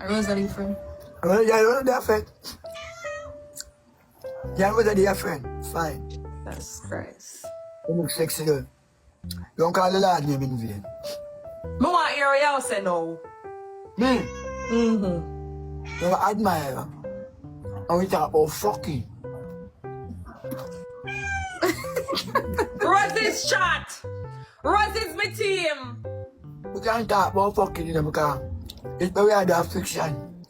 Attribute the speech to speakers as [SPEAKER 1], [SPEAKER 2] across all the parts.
[SPEAKER 1] Rosalie friend.
[SPEAKER 2] Well, you're their friend. You're their friend. Fine.
[SPEAKER 1] That's Christ.
[SPEAKER 2] You look sexy, girl. Don't call the lad name in vain.
[SPEAKER 1] Me want to hear what you say now.
[SPEAKER 2] Me?
[SPEAKER 1] Mm-hmm.
[SPEAKER 2] You admire her. And we talk about fucking.
[SPEAKER 1] Rosie's chat. Rosie's my team.
[SPEAKER 2] We can't talk about fucking, you know, because it's very hard to have fiction.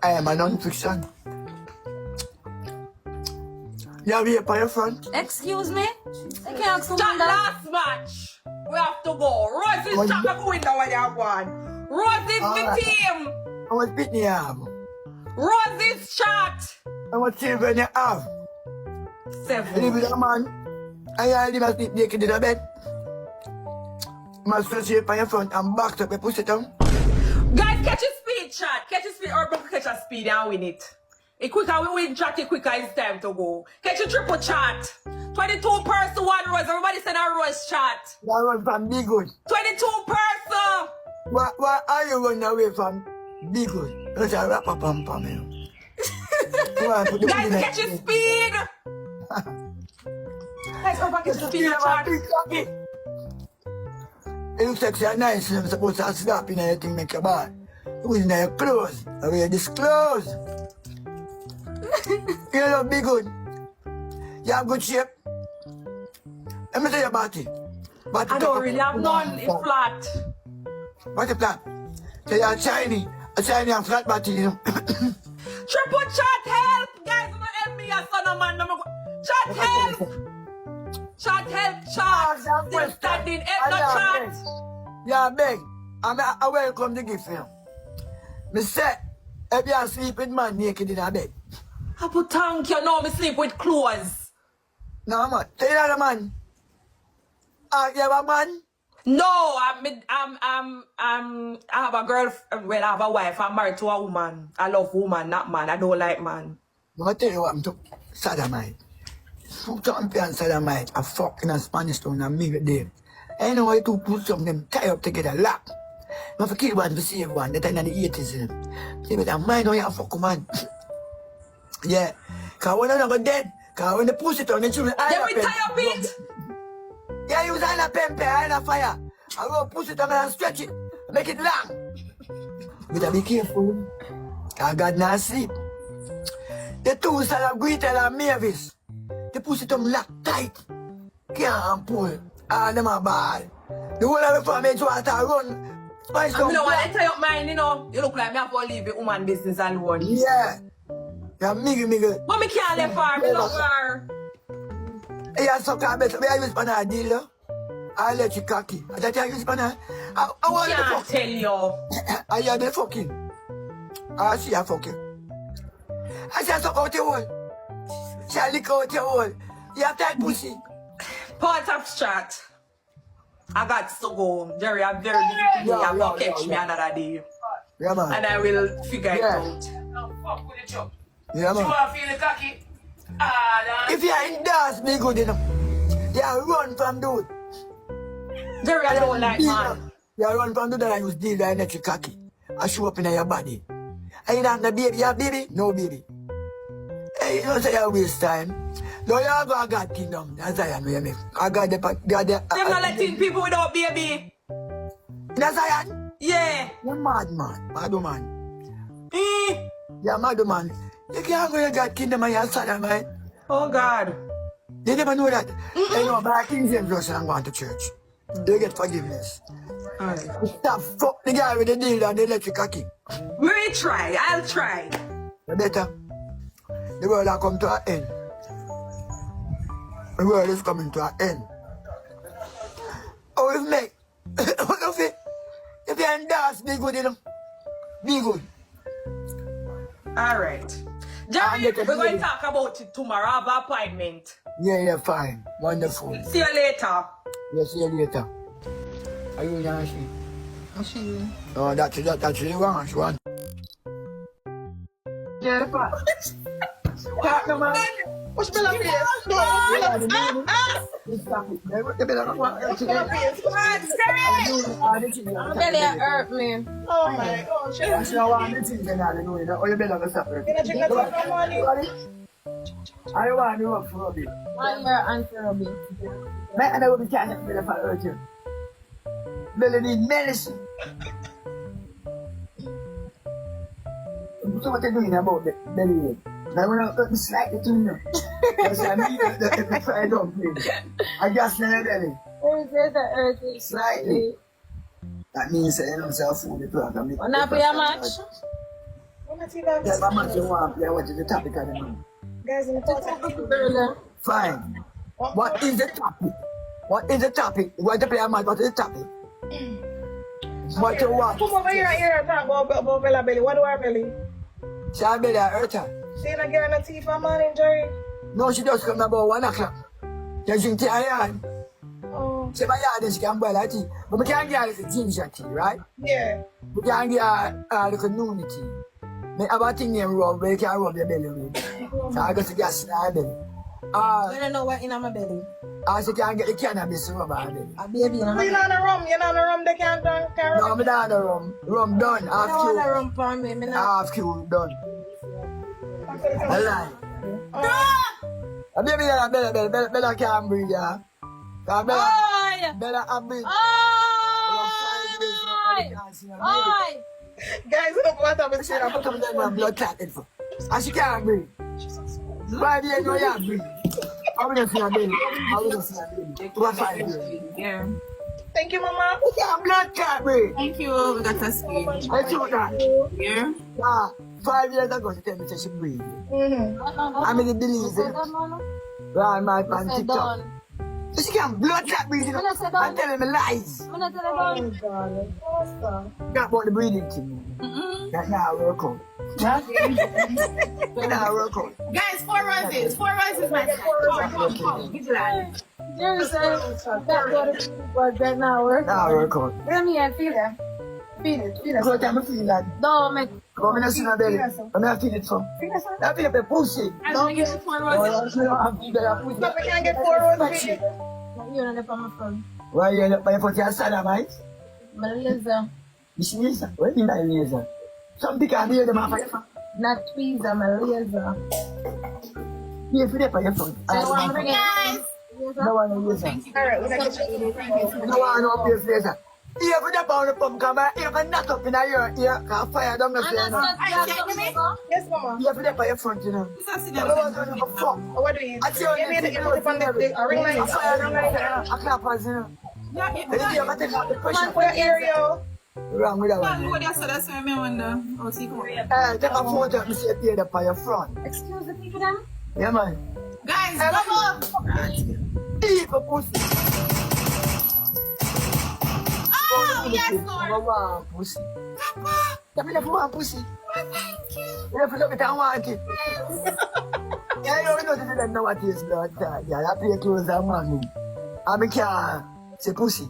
[SPEAKER 2] I am a non-fiction. You have here for your front?
[SPEAKER 1] Excuse me? I can't ask someone that. Last match. We have to go. Rosie's chat. I'm going down where they have one. Rosie's my team.
[SPEAKER 2] How much pitney you have?
[SPEAKER 1] Rosie's chat.
[SPEAKER 2] How much children you have?
[SPEAKER 1] 7.
[SPEAKER 2] You live with a man, and you live sleep naked in the bed. You must stretch it on your front and back up your pussy down.
[SPEAKER 1] Guys, catch a speed chat. Catch a speed or catch a speed and win it. The quicker we win chat, the quicker it's time to go. Catch a triple chat. 22 person, 1 rose. Everybody send a rose chat.
[SPEAKER 2] You run from Big Good.
[SPEAKER 1] 22 person.
[SPEAKER 2] Why are you running away from Big Good? That's a rapper pam pam.
[SPEAKER 1] Guys, catch a speed. Guys, over catch a speed chat.
[SPEAKER 2] It looks sexy and nice. You're supposed to slap in anything make you bad. It was in your clothes. I wear this clothes. You look big good. You have good shape. Let me tell you about it.
[SPEAKER 1] I don't really have none. It's flat.
[SPEAKER 2] What's the plan? So you're shiny. A shiny and flat body, you know.
[SPEAKER 1] Triple chat help. Guys, don't help me, your son of man. Chat help. Chat help, chat. Still standing, help the chat.
[SPEAKER 2] Yeah, beg. I welcome the gift for you. Me say, if you are sleeping man naked in a bed.
[SPEAKER 1] I put thank you now, me sleep with clothes.
[SPEAKER 2] No, man. Tell you that, man. You have a man?
[SPEAKER 1] No, I have a girlfriend. Well, I have a wife. I'm married to a woman. I love woman, not man. I don't like man.
[SPEAKER 2] I'm tell you what I'm to sodomite. Fuck champion sodomite. I fuck in a Spanish town and make it there. I know how to put some of them tie up together, lock. I have to kill one to save one. That time in the 80s. See, but I mind how you fuck man. Yeah. Because when I'm not dead, because when the pussy down, the children.
[SPEAKER 1] Then we tie up it.
[SPEAKER 2] Yeah, use a pempe, a fire. I go push it down and stretch it. Make it long. But be careful. I got not sleep. The two are Greetel and Mavis. They push it on lock tight. Can't pull. And them are bad. The whole of the family want to run.
[SPEAKER 1] I don't want to tie up mine, you know. You look like me have to leave the woman business alone.
[SPEAKER 2] Yeah. Yeah, miggy.
[SPEAKER 1] But me can't let her, me love her.
[SPEAKER 2] Hey, I suck her better. I use banana deal. I'll let you cocky. That I use banana. I want to fuck.
[SPEAKER 1] Tell you.
[SPEAKER 2] I hear the fucking. I see her fucking. I see her suck out your hole. She lick out your hole. You have that pussy.
[SPEAKER 1] Part of chat. I got to go. Jerry, I'm very busy. I'm going to catch me another day.
[SPEAKER 2] Yeah, man.
[SPEAKER 1] And I will figure it out.
[SPEAKER 3] No, fuck with the job.
[SPEAKER 2] Yeah, man.
[SPEAKER 3] You want to feel the cocky?
[SPEAKER 2] If you're in dance, be good enough. You run from dude.
[SPEAKER 1] Jerry, I don't like man.
[SPEAKER 2] You run from dude and I use deal and let you cocky. I show up in your body. And you don't have the baby. You have baby? No baby. Hey, you don't say you waste time. No, you have a God kingdom. That's Zion where you make. I got the...
[SPEAKER 1] They're not letting people without baby.
[SPEAKER 2] That's Zion?
[SPEAKER 1] Yeah.
[SPEAKER 2] You're mad, man. Mad man. You're mad, man. You can't go to God kingdom and you're sad, man.
[SPEAKER 1] Oh, God.
[SPEAKER 2] You never know that. You know, but King James just and going to church. They get forgiveness.
[SPEAKER 1] Alright.
[SPEAKER 2] Stop fuck the guy with the deal and they let you cocky.
[SPEAKER 1] Maybe try. I'll try.
[SPEAKER 2] You better. The world has come to an end. The world is coming to an end. Oh, if me. If you're in dance, be good, you know. Be good.
[SPEAKER 1] Alright. Jerry, we're going to talk about it tomorrow. I have an appointment.
[SPEAKER 2] Yeah, fine. Wonderful.
[SPEAKER 1] See you later.
[SPEAKER 2] Yeah, see you later. Are you Nancy?
[SPEAKER 1] She.
[SPEAKER 2] Oh, that's the one. She want. Yeah, fine. Talk to man.
[SPEAKER 4] What's Bella face? No,
[SPEAKER 2] Stop it. You better not want to
[SPEAKER 4] Bella face.
[SPEAKER 5] Belly hurt me.
[SPEAKER 4] Oh my gosh.
[SPEAKER 2] I don't want to see you now. You better not stop it.
[SPEAKER 4] Can I drink a tea for money?
[SPEAKER 2] I don't want to work for a bit.
[SPEAKER 5] 1 year and for a bit.
[SPEAKER 2] Man, I will be carrying a bit of urgent. Belly need medicine. So what are you doing about the belly? Now we're not going to slide it to you. Because I need the fried dumpling. I just know belly.
[SPEAKER 5] Where is the earth?
[SPEAKER 2] Slightly. That means I don't sell food the program.
[SPEAKER 5] When I play a match?
[SPEAKER 4] When I see that,
[SPEAKER 2] Yeah, but much you want to play, what is the topic of the month?
[SPEAKER 4] guys in the top.
[SPEAKER 5] Early.
[SPEAKER 2] Fine. What is the topic? What is the topic? You want to play a match, what is the topic? What you want?
[SPEAKER 4] Come over here and hear her talk about Bella belly. What do her belly?
[SPEAKER 2] She have belly hurt her.
[SPEAKER 4] See you get a tea for money, Jerry.
[SPEAKER 2] No, she just come about 1 o'clock. She drink tea iron.
[SPEAKER 4] Oh,
[SPEAKER 2] She buy her, then she can boil her tea. But we can't get her the ginger tea, right?
[SPEAKER 4] yeah.
[SPEAKER 2] We can't get her the noon tea. Make have a thing named rub, where you can rub your belly with. So I got to gas in her belly.
[SPEAKER 5] I don't know what in my belly.
[SPEAKER 2] She can get the cannabis rub her belly.
[SPEAKER 5] A baby in my
[SPEAKER 4] You're
[SPEAKER 5] belly.
[SPEAKER 4] not on the rum. You're not on the rum. They can't
[SPEAKER 2] No, I'm not the rum. Rum done.
[SPEAKER 5] I
[SPEAKER 2] Half
[SPEAKER 5] don't want to
[SPEAKER 2] cube.
[SPEAKER 5] run for me. Me not.
[SPEAKER 2] Half cube done. I lie. I baby, Bella can't breathe, yeah.
[SPEAKER 5] Oi!
[SPEAKER 2] Bella can breathe.
[SPEAKER 5] Oi!
[SPEAKER 4] Guys, look what I'm saying.
[SPEAKER 2] I put them in blood clotted for. And she can't breathe. Why do you know you can't breathe? I will just see her baby. I will just see her baby. What 5 years?
[SPEAKER 1] Yeah.
[SPEAKER 4] Thank you, Mama.
[SPEAKER 2] You can't blood clot breathe.
[SPEAKER 1] Thank you. We got a speed.
[SPEAKER 2] I told that.
[SPEAKER 1] Yeah.
[SPEAKER 2] 5 years ago she tell me that she breathe.
[SPEAKER 4] Mm-hmm.
[SPEAKER 2] I mean, believe it. Right, my man, TikTok. So she can't blood clot breathe, you know. And telling me lies.
[SPEAKER 5] I'm not telling you.
[SPEAKER 2] Got about the breathing thing. That now work out. That now work out.
[SPEAKER 1] Guys, 4 roses. 4 roses, my friend. Come. Give it
[SPEAKER 5] Jerry said that was that now work.
[SPEAKER 2] Now work out.
[SPEAKER 5] Let me feel it. Feel it. Feel
[SPEAKER 2] Because
[SPEAKER 5] it.
[SPEAKER 2] I'm feeling that.
[SPEAKER 5] Don't make.
[SPEAKER 2] Come in, see my belly. I'm not feeling it from. I feel like a pussy.
[SPEAKER 5] Don't give me 4 roses.
[SPEAKER 2] I'm feeling like a pussy.
[SPEAKER 4] But we can't get 4 roses.
[SPEAKER 5] You're not from my phone.
[SPEAKER 2] Why you end up by 40 sodomite?
[SPEAKER 5] My laser.
[SPEAKER 2] You see laser? What do you mean by laser? Some people can hear them off your phone.
[SPEAKER 5] Not tweezer, my laser.
[SPEAKER 2] Here for them by your phone.
[SPEAKER 5] I want to bring it.
[SPEAKER 2] No one knows laser.
[SPEAKER 4] Alright, we're going to get you.
[SPEAKER 2] No one knows this laser. Here for them on the pump, come back. Here for knock up in your ear. Can fire down the flame.
[SPEAKER 4] Yes, Mama.
[SPEAKER 2] Here for them by your front, you know. No one knows the fuck.
[SPEAKER 4] Oh, what do you
[SPEAKER 2] I tell
[SPEAKER 4] You
[SPEAKER 2] you,
[SPEAKER 4] made it. You put it on the ring light.
[SPEAKER 2] I clap as you know. And if you ever take out the pressure,
[SPEAKER 4] For your area.
[SPEAKER 2] wrong with that one.
[SPEAKER 1] What else? That's why I wonder. Oh, see, come on.
[SPEAKER 2] Take a photo of me see you up by your front.
[SPEAKER 5] Excuse the people then?
[SPEAKER 2] Yeah, man.
[SPEAKER 1] Guys, come on.
[SPEAKER 2] Deep a pussy.
[SPEAKER 1] Oh, yes,
[SPEAKER 2] I
[SPEAKER 1] Lord.
[SPEAKER 2] want pussy. Tell me if you want pussy.
[SPEAKER 1] Thank you.
[SPEAKER 2] You have to look at it and want it. Yeah, you know that know what is blood. Yeah, I play close and money. I mean, can't say pussy.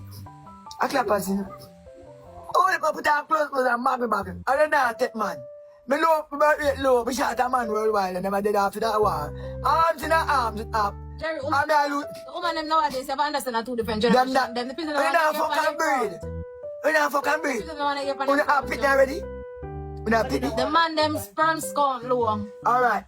[SPEAKER 2] I clap as you know. Oh, if I put on close and maggie back. I don't know that man. Me low, me shot a man worldwide and never did after that war. Arms in the arms up.
[SPEAKER 5] Jerry,
[SPEAKER 2] I'm not loot.
[SPEAKER 5] the woman them nowadays have understand that two different
[SPEAKER 2] Them
[SPEAKER 5] generations.
[SPEAKER 2] not.
[SPEAKER 5] Them the people
[SPEAKER 2] We not fucking breed. We not fucking breed. We not have pity already. We not pity.
[SPEAKER 5] The man them sperm count low.
[SPEAKER 2] Alright.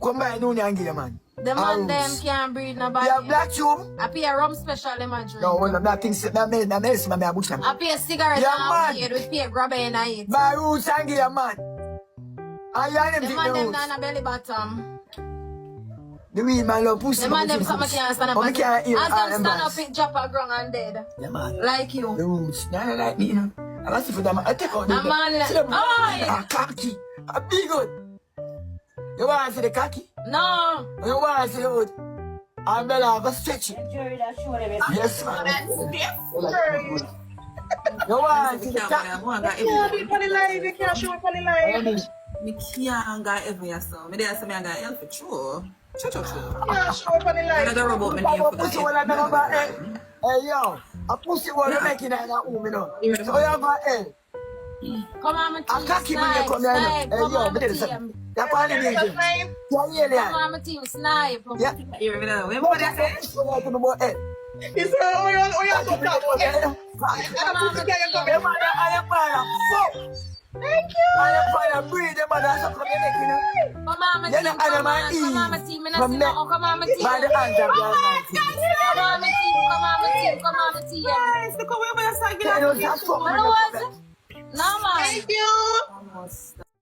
[SPEAKER 2] Come by noon and give you, man.
[SPEAKER 5] The man
[SPEAKER 2] Arms.
[SPEAKER 5] them can't breathe nobody.
[SPEAKER 2] You have black tube?
[SPEAKER 5] I pay a rum special them a drink.
[SPEAKER 2] No, well, I'm not thinking that medicine, man, I bush them.
[SPEAKER 5] I pay a cigarette
[SPEAKER 2] Yeah,
[SPEAKER 5] and
[SPEAKER 2] man.
[SPEAKER 5] weed with pay grabber in a eat.
[SPEAKER 2] My roots and give you, man. I am them
[SPEAKER 5] The
[SPEAKER 2] take
[SPEAKER 5] man
[SPEAKER 2] the
[SPEAKER 5] them
[SPEAKER 2] roots.
[SPEAKER 5] down a belly bottom.
[SPEAKER 2] The weed man love pussy.
[SPEAKER 5] The man them something can't stand up.
[SPEAKER 2] Oh, me can't eat
[SPEAKER 5] As them
[SPEAKER 2] and
[SPEAKER 5] stand up,
[SPEAKER 2] bass.
[SPEAKER 5] it drop a ground and dead.
[SPEAKER 2] Yeah, man.
[SPEAKER 5] Like you.
[SPEAKER 2] The roots. No, like me, you know. I must for them. I take out
[SPEAKER 5] A man
[SPEAKER 2] See them?
[SPEAKER 5] Oi!
[SPEAKER 2] A cocky. A big one. You want to see the cocky?
[SPEAKER 5] No.
[SPEAKER 2] You want to see the wood? I'm better have a stretch it. Yes, man. You want to see the cocky?
[SPEAKER 4] You can't be funny live. You can't show it funny live.
[SPEAKER 1] Me can't go ever so. Me there say me I got help for sure. True.
[SPEAKER 4] You can't show it funny
[SPEAKER 1] I
[SPEAKER 4] live.
[SPEAKER 1] got robot me
[SPEAKER 2] A
[SPEAKER 1] name for
[SPEAKER 2] pussy will I never got hell. Hey, yo. A pussy will I make it in that home, you know. So you have a hell.
[SPEAKER 5] Come on, my
[SPEAKER 2] I
[SPEAKER 5] team.
[SPEAKER 2] can't keep me here, come here.
[SPEAKER 5] Snipe.
[SPEAKER 2] Hey,
[SPEAKER 5] Come
[SPEAKER 2] yo,
[SPEAKER 5] on,
[SPEAKER 2] but
[SPEAKER 5] my
[SPEAKER 2] listen.
[SPEAKER 5] team.
[SPEAKER 2] You're calling me.
[SPEAKER 4] That's name.
[SPEAKER 2] Yeah,
[SPEAKER 5] Come on, my team. Snipe.
[SPEAKER 2] Yeah.
[SPEAKER 1] You remember that? Remember
[SPEAKER 2] What
[SPEAKER 1] what I
[SPEAKER 2] is
[SPEAKER 1] said?
[SPEAKER 2] that? Come on, head.
[SPEAKER 4] He said, oh, you
[SPEAKER 2] I
[SPEAKER 4] talk about
[SPEAKER 2] head.
[SPEAKER 4] it.
[SPEAKER 5] Come on, my
[SPEAKER 2] Your
[SPEAKER 5] team.
[SPEAKER 2] mother, I am fire. Fuck.
[SPEAKER 4] Thank you.
[SPEAKER 2] I am fire. Breathe, your mother. So come here, you know.
[SPEAKER 5] Come on, my
[SPEAKER 2] You're
[SPEAKER 5] team.
[SPEAKER 2] the animal
[SPEAKER 5] Come on, my
[SPEAKER 2] Eve.
[SPEAKER 5] team.
[SPEAKER 2] From me.
[SPEAKER 5] Come on, my team.
[SPEAKER 2] By the hands of the Almighty.
[SPEAKER 5] Come on, my team. Come on, my team. Come on, my team.
[SPEAKER 1] Guys, look how we're going to
[SPEAKER 2] You know, that's fuck.
[SPEAKER 5] What was it? No, man.
[SPEAKER 4] Thank you.
[SPEAKER 1] Almost.